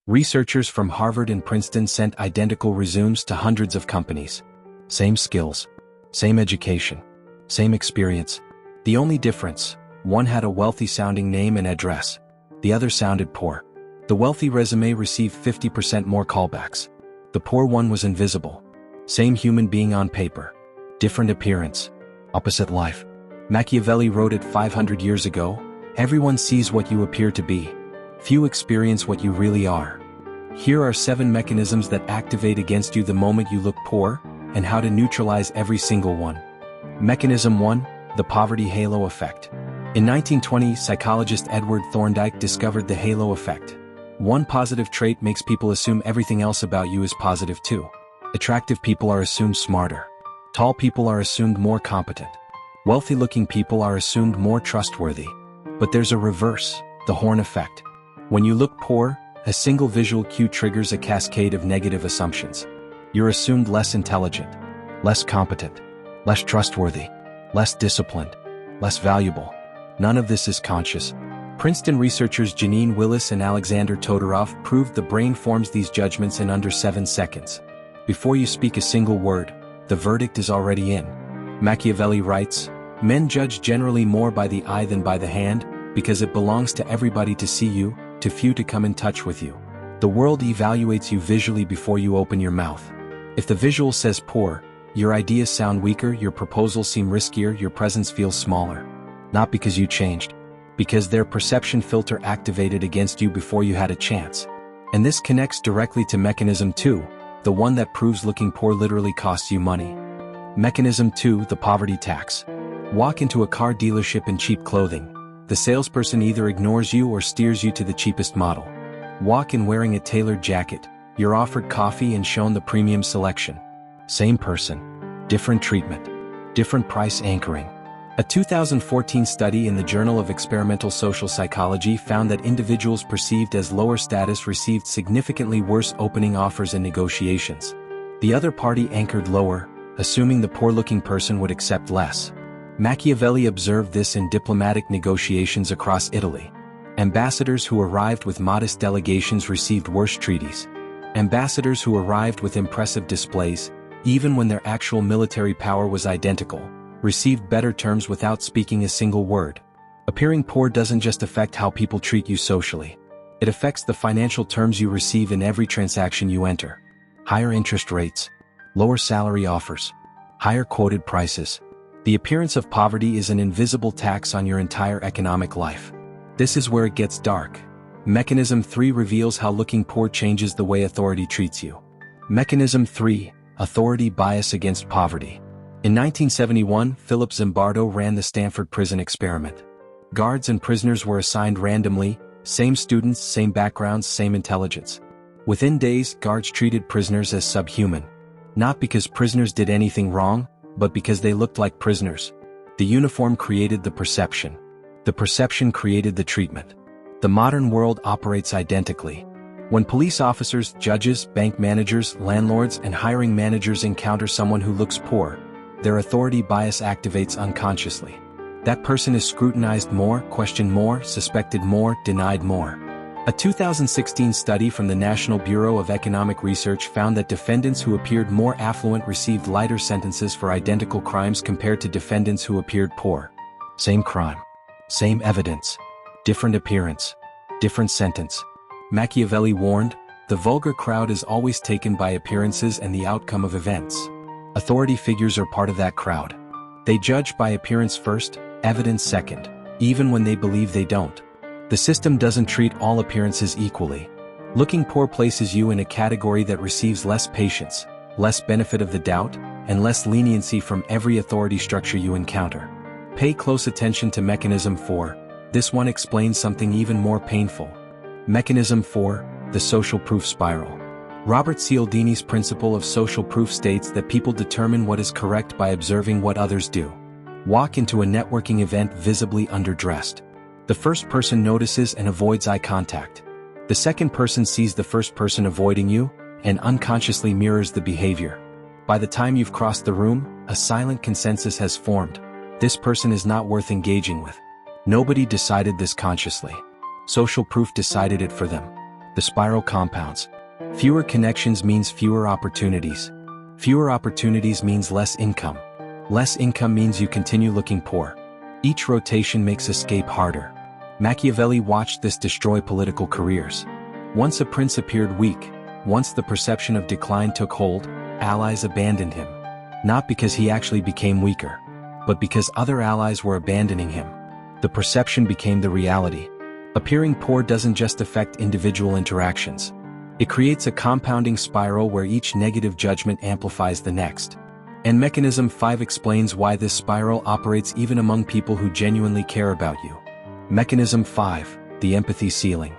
Researchers from Harvard and Princeton sent identical resumes to hundreds of companies. Same skills, same education, same experience. The only difference, one had a wealthy-sounding name and address. The other sounded poor. The wealthy resume received 50% more callbacks. The poor one was invisible. Same human being on paper. Different appearance. Opposite life. Machiavelli wrote it 500 years ago, "Everyone sees what you appear to be. Few experience what you really are." Here are 7 mechanisms that activate against you the moment you look poor, and how to neutralize every single one. Mechanism 1, the poverty halo effect. In 1920, psychologist Edward Thorndike discovered the halo effect. One positive trait makes people assume everything else about you is positive too. Attractive people are assumed smarter. Tall people are assumed more competent. Wealthy-looking people are assumed more trustworthy. But there's a reverse, the horn effect. When you look poor, a single visual cue triggers a cascade of negative assumptions. You're assumed less intelligent, less competent, less trustworthy, less disciplined, less valuable. None of this is conscious. Princeton researchers Janine Willis and Alexander Todorov proved the brain forms these judgments in under 7 seconds. Before you speak a single word, the verdict is already in. Machiavelli writes, "Men judge generally more by the eye than by the hand, because it belongs to everybody to see you, to few to come in touch with you. The world evaluates you visually before you open your mouth. If the visual says poor, your ideas sound weaker, your proposals seem riskier, your presence feels smaller. Not because you changed, because their perception filter activated against you before you had a chance." And this connects directly to mechanism 2, the one that proves looking poor literally costs you money. Mechanism 2, the poverty tax. Walk into a car dealership in cheap clothing. The salesperson either ignores you or steers you to the cheapest model. Walk in wearing a tailored jacket. You're offered coffee and shown the premium selection. Same person, different treatment, different price anchoring. A 2014 study in the Journal of Experimental Social Psychology found that individuals perceived as lower status received significantly worse opening offers and negotiations. The other party anchored lower, assuming the poor-looking person would accept less. Machiavelli observed this in diplomatic negotiations across Italy. Ambassadors who arrived with modest delegations received worse treaties. Ambassadors who arrived with impressive displays, even when their actual military power was identical, received better terms without speaking a single word. Appearing poor doesn't just affect how people treat you socially. It affects the financial terms you receive in every transaction you enter. Higher interest rates, lower salary offers, higher quoted prices. The appearance of poverty is an invisible tax on your entire economic life. This is where it gets dark. Mechanism 3 reveals how looking poor changes the way authority treats you. Mechanism 3, authority bias against poverty. In 1971, Philip Zimbardo ran the Stanford prison experiment. Guards and prisoners were assigned randomly, same students, same backgrounds, same intelligence. Within days, guards treated prisoners as subhuman. Not because prisoners did anything wrong, but because they looked like prisoners. The uniform created the perception. The perception created the treatment. The modern world operates identically. When police officers, judges, bank managers, landlords, and hiring managers encounter someone who looks poor, their authority bias activates unconsciously. That person is scrutinized more, questioned more, suspected more, denied more. A 2016 study from the National Bureau of Economic Research found that defendants who appeared more affluent received lighter sentences for identical crimes compared to defendants who appeared poor. Same crime, same evidence, different appearance, different sentence. Machiavelli warned, the vulgar crowd is always taken by appearances and the outcome of events. Authority figures are part of that crowd. They judge by appearance first, evidence second, even when they believe they don't. The system doesn't treat all appearances equally. Looking poor places you in a category that receives less patience, less benefit of the doubt, and less leniency from every authority structure you encounter. Pay close attention to Mechanism 4. This one explains something even more painful. Mechanism 4, the social proof spiral. Robert Cialdini's principle of social proof states that people determine what is correct by observing what others do. Walk into a networking event visibly underdressed. The first person notices and avoids eye contact. The second person sees the first person avoiding you, and unconsciously mirrors the behavior. By the time you've crossed the room, a silent consensus has formed. This person is not worth engaging with. Nobody decided this consciously. Social proof decided it for them. The The spiral compounds. Fewer connections means fewer opportunities. Fewer opportunities means less income. Less income means you continue looking poor. Each rotation makes escape harder. Machiavelli watched this destroy political careers. Once a prince appeared weak, once the perception of decline took hold, allies abandoned him. Not because he actually became weaker, but because other allies were abandoning him. The perception became the reality. Appearing poor doesn't just affect individual interactions. It creates a compounding spiral where each negative judgment amplifies the next. And Mechanism 5 explains why this spiral operates even among people who genuinely care about you. Mechanism 5, the empathy ceiling.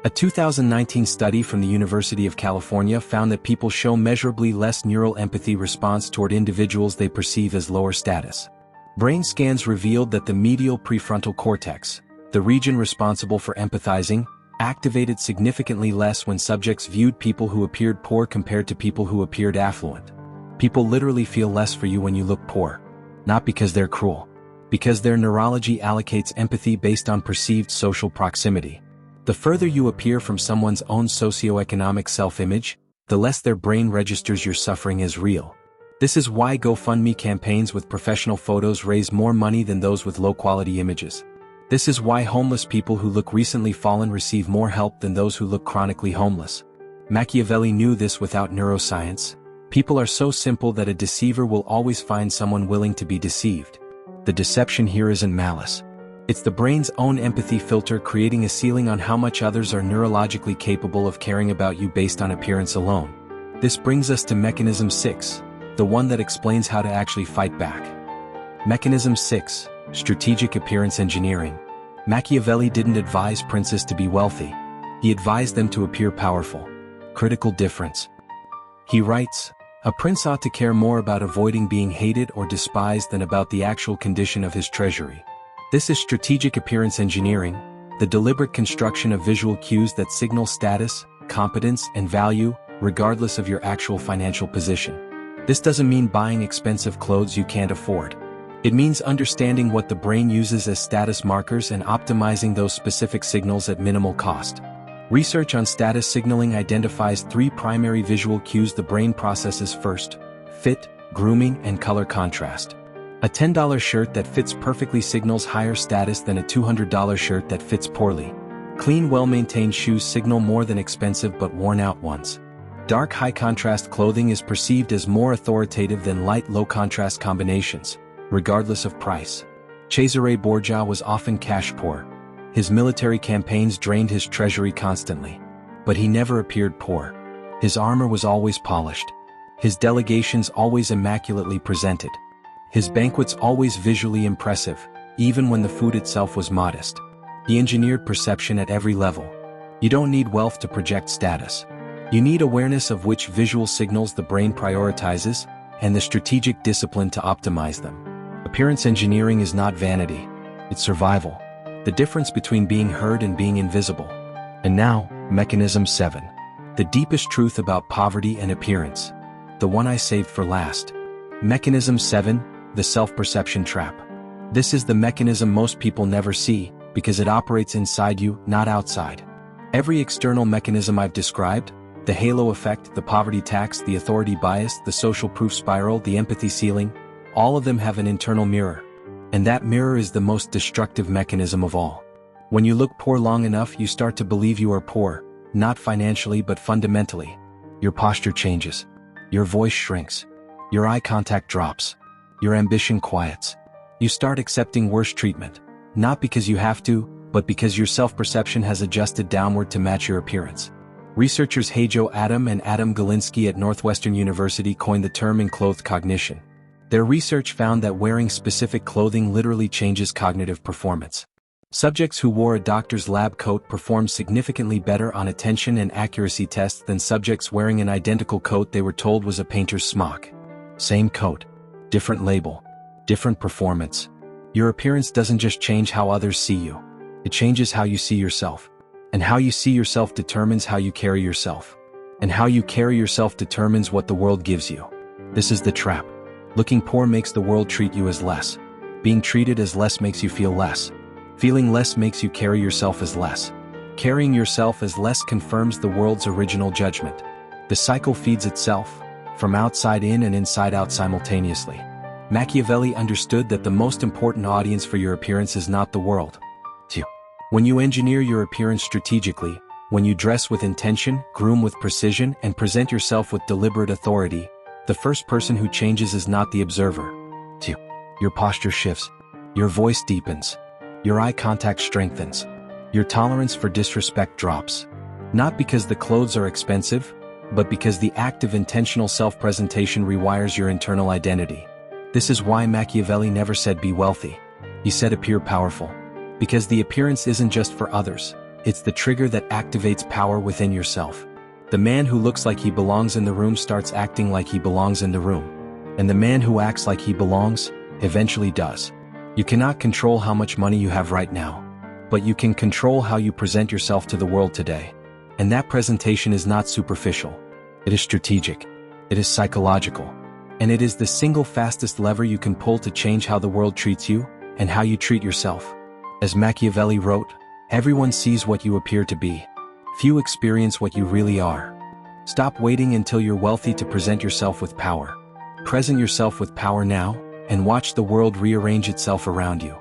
A 2019 study from the University of California found that people show measurably less neural empathy response toward individuals they perceive as lower status. Brain scans revealed that the medial prefrontal cortex, the region responsible for empathizing, activated significantly less when subjects viewed people who appeared poor compared to people who appeared affluent. People literally feel less for you when you look poor. Not because they're cruel. Because their neurology allocates empathy based on perceived social proximity. The further you appear from someone's own socioeconomic self-image, the less their brain registers your suffering as real. This is why GoFundMe campaigns with professional photos raise more money than those with low-quality images. This is why homeless people who look recently fallen receive more help than those who look chronically homeless. Machiavelli knew this without neuroscience. People are so simple that a deceiver will always find someone willing to be deceived. The deception here isn't malice. It's the brain's own empathy filter creating a ceiling on how much others are neurologically capable of caring about you based on appearance alone. This brings us to Mechanism 6, the one that explains how to actually fight back. Mechanism 6, strategic appearance engineering. Machiavelli didn't advise princes to be wealthy. He advised them to appear powerful. Critical difference. He writes, "A prince ought to care more about avoiding being hated or despised than about the actual condition of his treasury." This is strategic appearance engineering, the deliberate construction of visual cues that signal status, competence, and value, regardless of your actual financial position. This doesn't mean buying expensive clothes you can't afford. It means understanding what the brain uses as status markers and optimizing those specific signals at minimal cost. Research on status signaling identifies 3 primary visual cues the brain processes first: fit, grooming, and color contrast. A $10 shirt that fits perfectly signals higher status than a $200 shirt that fits poorly. Clean, well-maintained shoes signal more than expensive but worn-out ones. Dark, high-contrast clothing is perceived as more authoritative than light, low-contrast combinations, regardless of price. Cesare Borgia was often cash poor. His military campaigns drained his treasury constantly. But he never appeared poor. His armor was always polished. His delegations always immaculately presented. His banquets always visually impressive, even when the food itself was modest. He engineered perception at every level. You don't need wealth to project status. You need awareness of which visual signals the brain prioritizes, and the strategic discipline to optimize them. Appearance engineering is not vanity. It's survival. The difference between being heard and being invisible. And now, Mechanism 7. The deepest truth about poverty and appearance. The one I saved for last. Mechanism 7. The self-perception trap. This is the mechanism most people never see, because it operates inside you, not outside. Every external mechanism I've described, the halo effect, the poverty tax, the authority bias, the social proof spiral, the empathy ceiling, all of them have an internal mirror. And that mirror is the most destructive mechanism of all. When you look poor long enough, you start to believe you are poor, not financially but fundamentally. Your posture changes. Your voice shrinks. Your eye contact drops. Your ambition quiets. You start accepting worse treatment, not because you have to, but because your self-perception has adjusted downward to match your appearance. Researchers Hajo Adam and Adam Galinsky at Northwestern University coined the term enclothed cognition. Their research found that wearing specific clothing literally changes cognitive performance. Subjects who wore a doctor's lab coat performed significantly better on attention and accuracy tests than subjects wearing an identical coat they were told was a painter's smock. Same coat. Different label. Different performance. Your appearance doesn't just change how others see you. It changes how you see yourself. And how you see yourself determines how you carry yourself. And how you carry yourself determines what the world gives you. This is the trap. Looking poor makes the world treat you as less. Being treated as less makes you feel less. Feeling less makes you carry yourself as less. Carrying yourself as less confirms the world's original judgment. The cycle feeds itself, from outside in and inside out simultaneously. Machiavelli understood that the most important audience for your appearance is not the world. 2. When you engineer your appearance strategically, when you dress with intention, groom with precision, and present yourself with deliberate authority, the first person who changes is not the observer. 2. Your posture shifts. Your voice deepens. Your eye contact strengthens. Your tolerance for disrespect drops. Not because the clothes are expensive, but because the act of intentional self-presentation rewires your internal identity. This is why Machiavelli never said be wealthy. He said appear powerful. Because the appearance isn't just for others, it's the trigger that activates power within yourself. The man who looks like he belongs in the room starts acting like he belongs in the room. And the man who acts like he belongs, eventually does. You cannot control how much money you have right now, but you can control how you present yourself to the world today. And that presentation is not superficial. It is strategic. It is psychological. And it is the single fastest lever you can pull to change how the world treats you and how you treat yourself. As Machiavelli wrote, everyone sees what you appear to be. Few experience what you really are. Stop waiting until you're wealthy to present yourself with power. Present yourself with power now, and watch the world rearrange itself around you.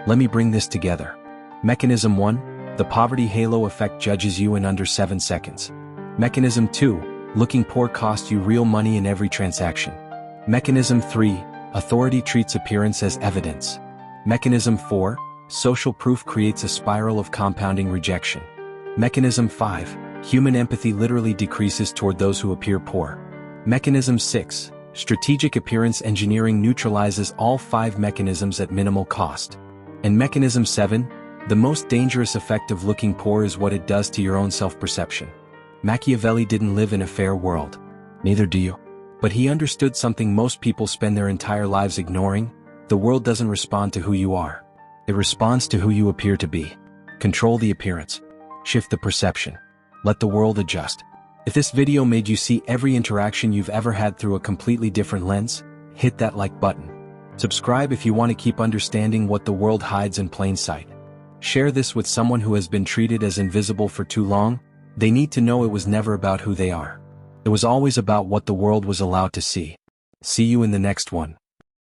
Let me bring this together. Mechanism 1, the poverty halo effect judges you in under 7 seconds. Mechanism 2, looking poor costs you real money in every transaction. Mechanism 3, authority treats appearance as evidence. Mechanism 4, social proof creates a spiral of compounding rejection. Mechanism 5, human empathy literally decreases toward those who appear poor. Mechanism 6, strategic appearance engineering neutralizes all 5 mechanisms at minimal cost. And Mechanism 7, the most dangerous effect of looking poor is what it does to your own self-perception. Machiavelli didn't live in a fair world. Neither do you. But he understood something most people spend their entire lives ignoring. The world doesn't respond to who you are. It responds to who you appear to be. Control the appearance. Shift the perception. Let the world adjust. If this video made you see every interaction you've ever had through a completely different lens, hit that like button. Subscribe if you want to keep understanding what the world hides in plain sight. Share this with someone who has been treated as invisible for too long. They need to know it was never about who they are. It was always about what the world was allowed to see. See you in the next one.